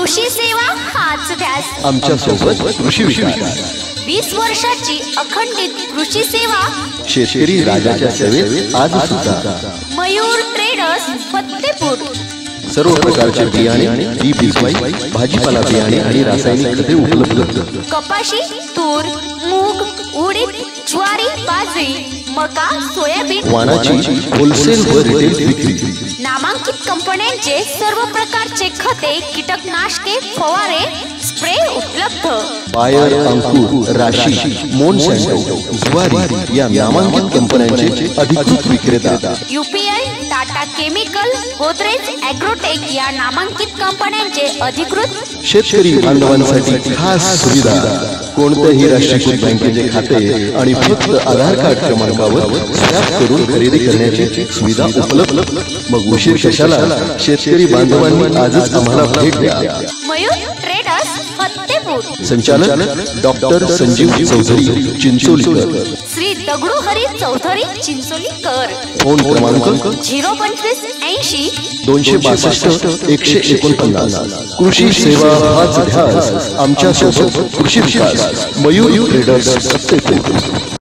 कृषी सेवा हाच ध्यास आमच्या सोबत कृषी विकास 20 वर्षाची अखंडित कृषी सेवा शेतकरी राजाच्या सेवेत आज सुद्धा मयूर ट्रेडर्स फत्तेपूर सर्व प्रकारचे बियाणे बी बिजवाई भाजीपाला बियाणे आणि रासायनिक खते उपलब्ध कपाशी तूर मूग उडीद ज्वारी बाजरी मका सोयाबीन वाणाची होलसेल व रिटेल विक्री नामांकित कंपन्यांचे सर्व प्रकारचे खते कीटकनाशके फवारे स्प्रे उपलब्ध बायर अंकुर राशी मोनसॅन्डो ज्वारी या नामांकित कंपन्यांचे अधिकृत विक्रेता UPI Tata chemical Godrej agrotech या नामांकित कंपन्यांचे अधिकृत शेतकरी बांधवांसाठी खास सुविधा कोणत्याही राष्ट्रीयकृत बँकेचे खाते आणि फक्त आधार कार्ड क्रमांकावर स्वॅप करून खरेदी करण्याची सुविधा उपलब्ध। मग उशीर कशाला, शेतकरी बांधवांनी आजच आम्हाला भेट द्या। मयूर ट्रेडर्स फत्तेपूर संचालक डॉक्टर संजीव चौधरी चिंचोलीकर श्री दगडू हरी चौधरी चिंचोलीकर फोन क्रमांक 025 80 262 149 कृषी सेवा हाच ध्यास आमच्या सोबत कृषी विकास मयूर ट्रेडर्स फत्तेपूर।